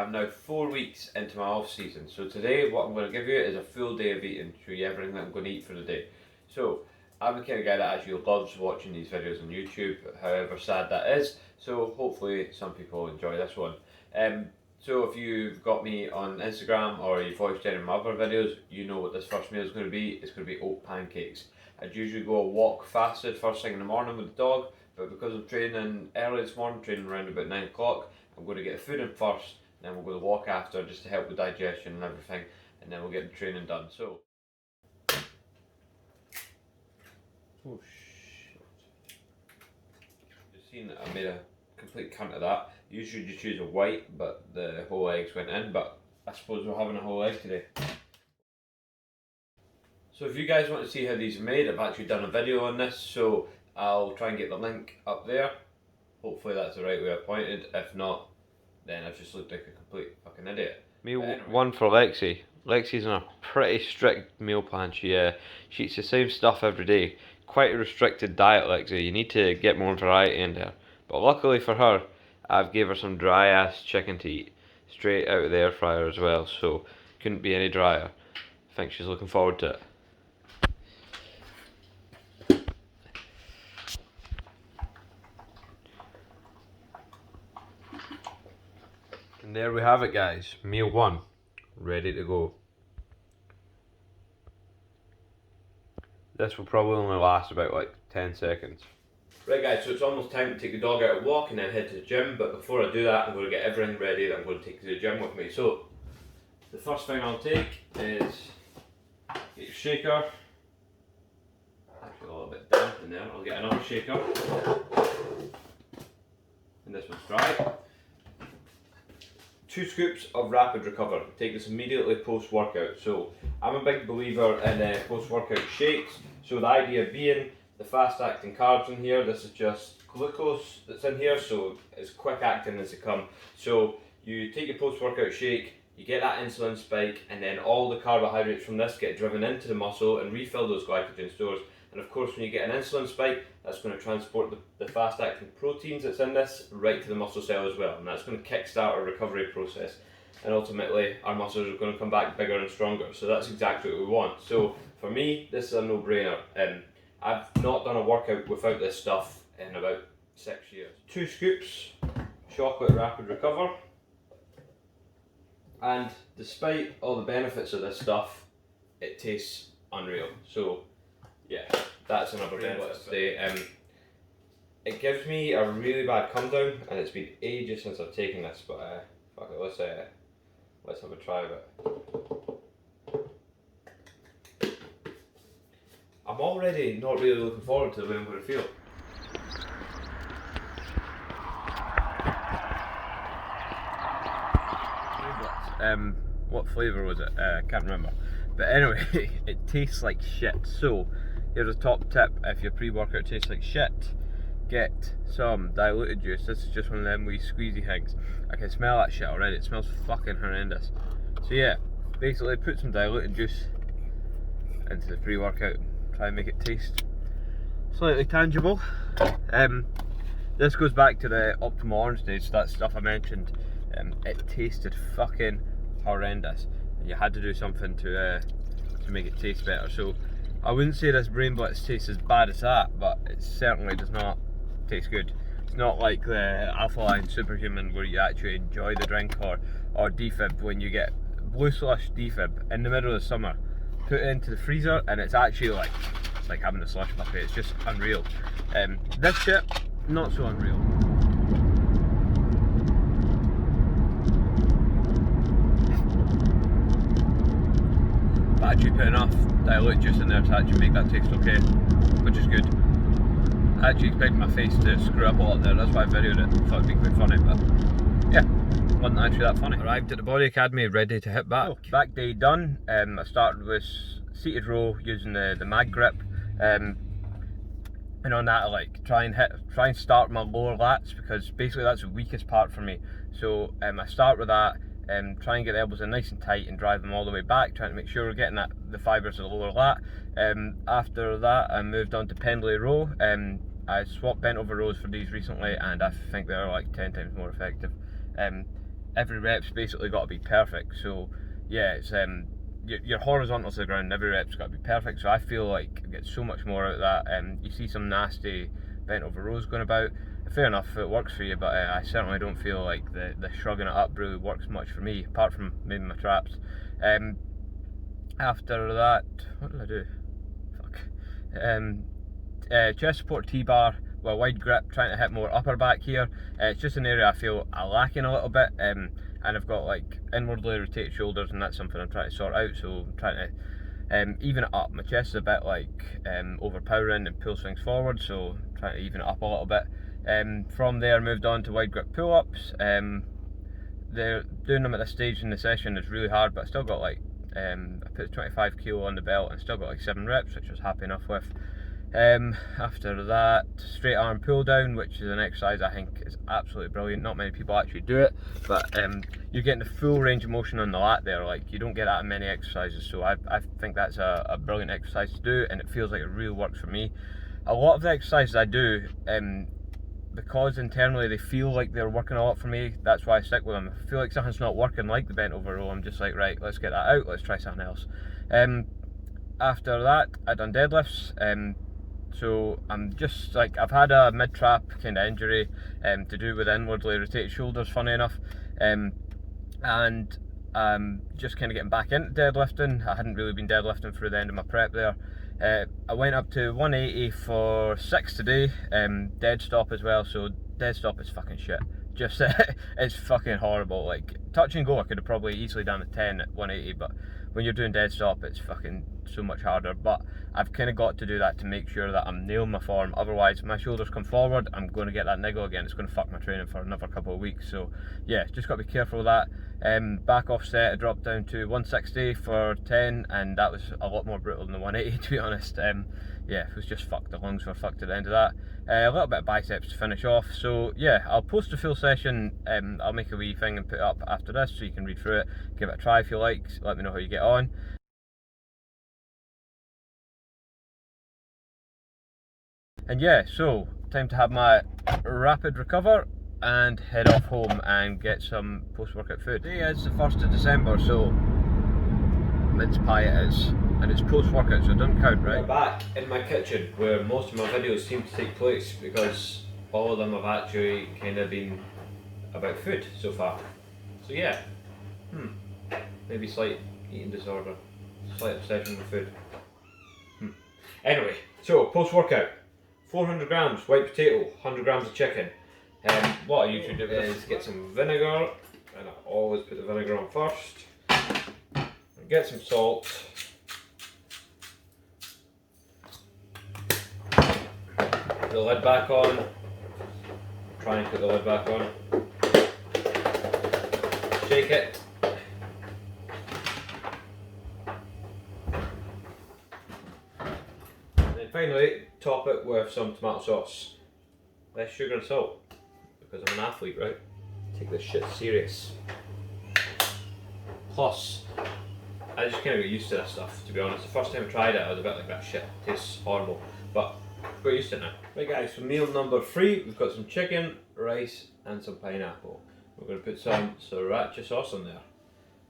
I'm now 4 weeks into my off season. So today what I'm going to give you is a full day of eating, show you everything that I'm going to eat for the day. So I'm the kind of guy that actually loves watching these videos on YouTube, however sad that is. So hopefully some people enjoy this one. So if you've got me on Instagram or you've watched any of my other videos, you know what this first meal is going to be. It's going to be oat pancakes. I'd usually go a walk fasted first thing in the morning with the dog, but because I'm training early this morning, training around about 9 o'clock, I'm going to get the food in first, and then we'll go to the walk after just to help with digestion and everything, and then we'll get the training done. So, oh shit. You've seen that I made a complete cunt of that. Usually just use a white, but the whole eggs went in, but I suppose we're having a whole egg today. So if you guys want to see how these are made, I've actually done a video on this, so I'll try and get the link up there. Hopefully that's the right way I pointed. If not, then I've just looked like a complete fucking idiot. Meal anyway. One for Lexi. Lexi's on a pretty strict meal plan. She eats the same stuff every day. Quite a restricted diet, Lexi. You need to get more variety in there. But luckily for her, I've gave her some dry ass chicken to eat straight out of the air fryer as well, so couldn't be any drier. I think she's looking forward to it. And there we have it, guys. Meal one, ready to go. This will probably only last about like 10 seconds. Right guys, so it's almost time to take the dog out a walk and then head to the gym, but before I do that I'm going to get everything ready that I'm going to take to the gym with me. So, the first thing I'll take is get your shaker. Actually a little bit damp in there, I'll get another shaker. And this one's dry. 2 scoops of Rapid Recover. Take this immediately post-workout. So I'm a big believer in post-workout shakes. So the idea being the fast-acting carbs in here. This is just glucose that's in here, so it's quick-acting as they come. So you take your post-workout shake, you get that insulin spike, and then all the carbohydrates from this get driven into the muscle and refill those glycogen stores. And of course, when you get an insulin spike, that's going to transport the fast-acting proteins that's in this right to the muscle cell as well. And that's going to kickstart our recovery process. And ultimately, our muscles are going to come back bigger and stronger. So that's exactly what we want. So for me, this is a no-brainer. I've not done a workout without this stuff in about 6 years. 2 scoops, chocolate Rapid Recover. And despite all the benefits of this stuff, it tastes unreal. So yeah, that's another benefit today. It gives me a really bad come down, and it's been ages since I've taken this, but fuck it, let's have a try of it. I'm already not really looking forward to the way I'm going to feel. What flavour was it? I can't remember. But anyway, it tastes like shit. So, here's a top tip. If your pre-workout tastes like shit, get some diluted juice. This is just one of them wee squeezy things. I can smell that shit already. It smells fucking horrendous. So yeah, basically put some diluted juice into the pre-workout. Try and make it taste slightly tangible. This goes back to the optimal orange days, so that stuff I mentioned. It tasted fucking horrendous. You had to do something to make it taste better. So I wouldn't say this Brain Blitz tastes as bad as that, but it certainly does not taste good. It's not like the Alpha Line Superhuman where you actually enjoy the drink, or defib when you get Blue Slush defib in the middle of the summer. Put it into the freezer and it's actually like having a slush puppy. It's just unreal. This shit, not so unreal. But actually put enough diluted juice in there to actually make that taste okay, which is good. I actually expected my face to screw up a lot there, that's why I videoed it. Thought it'd be quite funny, but yeah, wasn't actually that funny. Arrived at the Body Academy, ready to hit back. Back day done. I started with seated row using the mag grip, and on that I try and start my lower lats, because basically that's the weakest part for me. So I start with that. Try and get the elbows in nice and tight and drive them all the way back, trying to make sure we're getting the fibres of the lower lat. After that I moved on to pendlay row. I swapped bent over rows for these recently, and I think they're like 10 times more effective. every rep's basically got to be perfect. So yeah, it's your horizontal to the ground, every rep's got to be perfect. So I feel like I get so much more out of that. You see some nasty bent over rows going about. Fair enough, it works for you, but I certainly don't feel like the shrugging it up really works much for me, apart from maybe my traps. After that, what did I do? Fuck. Chest support T-bar, well, wide grip, trying to hit more upper back here. It's just an area I feel I'm lacking a little bit, and I've got like inwardly rotated shoulders, and that's something I'm trying to sort out. So I'm trying to even it up. My chest is a bit like overpowering and pull swings forward, so I'm trying to even it up a little bit. From there, moved on to wide grip pull-ups. They're doing them at this stage in the session is really hard, but I still got like I put 25 kilo on the belt and still got like 7 reps, which I was happy enough with. After that, straight arm pull down, which is an exercise I think is absolutely brilliant. Not many people actually do it, but you're getting the full range of motion on the lat there. Like, you don't get that in many exercises, so I think that's a brilliant exercise to do, and it feels like it really works for me. A lot of the exercises I do, because internally they feel like they're working a lot for me, that's why I stick with them. If I feel like something's not working, like the bent over row, I'm just like, right, let's get that out, let's try something else. After that, I done deadlifts. So I'm just like, I've had a mid-trap kind of injury to do with inwardly rotated shoulders, funny enough, and just kind of getting back into deadlifting. I hadn't really been deadlifting through the end of my prep there. I went up to 180 for 6 today, dead stop as well, so dead stop is fucking shit. Just, it's fucking horrible. Like, touch and go, I could have probably easily done a 10 at 180, but when you're doing dead stop, it's fucking so much harder. But I've kind of got to do that to make sure that I'm nailing my form. Otherwise, if my shoulders come forward, I'm going to get that niggle again. It's going to fuck my training for another couple of weeks. So yeah, just got to be careful of that. Back offset, I dropped down to 160 for 10, and that was a lot more brutal than the 180, to be honest. Yeah, it was just fucked. The lungs were fucked at the end of that. A little bit of biceps to finish off. So yeah, I'll post a full session. I'll make a wee thing and put it up after this, so you can read through it, give it a try if you like. Let me know how you get on. And yeah, so time to have my rapid recover and head off home and get some post-workout food. Today is the 1st of December, so mince pie it is, and it's post-workout, so it doesn't count, right? We're back in my kitchen where most of my videos seem to take place, because all of them have actually kind of been about food so far. So yeah, maybe slight eating disorder, slight obsession with food. Anyway, so post-workout, 400 grams white potato, 100 grams of chicken. What I usually do is get some vinegar, and I always put the vinegar on first. And get some salt. Put the lid back on. Try and put the lid back on. Shake it. And then finally, top it with some tomato sauce. Less sugar and salt, because I'm an athlete, right? Take this shit serious. Plus, I just kind of got used to this stuff, to be honest. The first time I tried it, I was a bit like, that shit tastes horrible. But I've got used to it now. Right guys, so meal number 3, we've got some chicken, rice and some pineapple. We're going to put some sriracha sauce on there.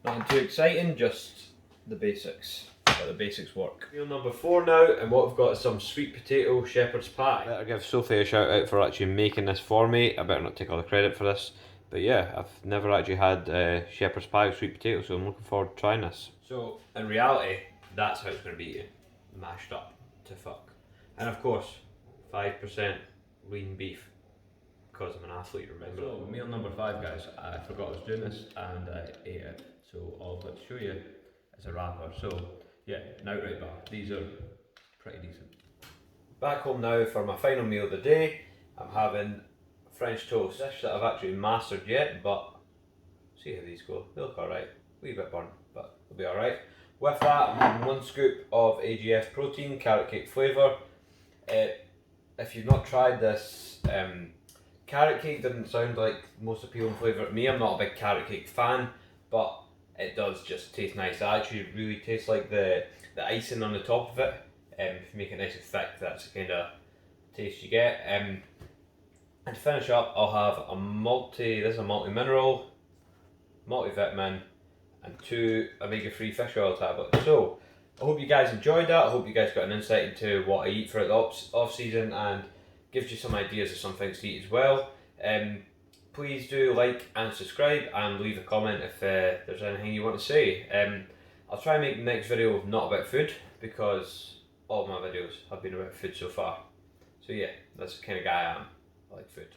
Nothing too exciting, just the basics. But the basics work. Meal number 4 now, and what we've got is some sweet potato shepherd's pie. I better give Sophie a shout out for actually making this for me. I better not take all the credit for this. But yeah, I've never actually had shepherd's pie with sweet potato, so I'm looking forward to trying this. So, in reality, that's how it's going to be eaten. Mashed up to fuck. And of course, 5% lean beef, because I'm an athlete, remember. So, meal number 5 guys, I forgot I was doing this and I ate it. So all I've got to show you is a wrapper. So yeah, an outright bar. These are pretty decent. Back home now for my final meal of the day. I'm having French toast. Dish that I've actually mastered yet, but see how these go. They look alright. A wee bit burnt, but they'll be alright. With that, I'm having 1 scoop of AGF protein, carrot cake flavour. If you've not tried this, carrot cake didn't sound like the most appealing flavour to me. I'm not a big carrot cake fan, but it does just taste nice. It actually really tastes like the icing on the top of it. If you make it nice and thick, that's the kind of taste you get. And to finish up, I'll have this is a multi-mineral multivitamin, and 2 omega-3 fish oil tablets. So, I hope you guys enjoyed that. I hope you guys got an insight into what I eat for the off season and gives you some ideas of some things to eat as well. Please do like and subscribe and leave a comment if there's anything you want to say. I'll try and make the next video not about food because all of my videos have been about food so far. So yeah, that's the kind of guy I am. I like food.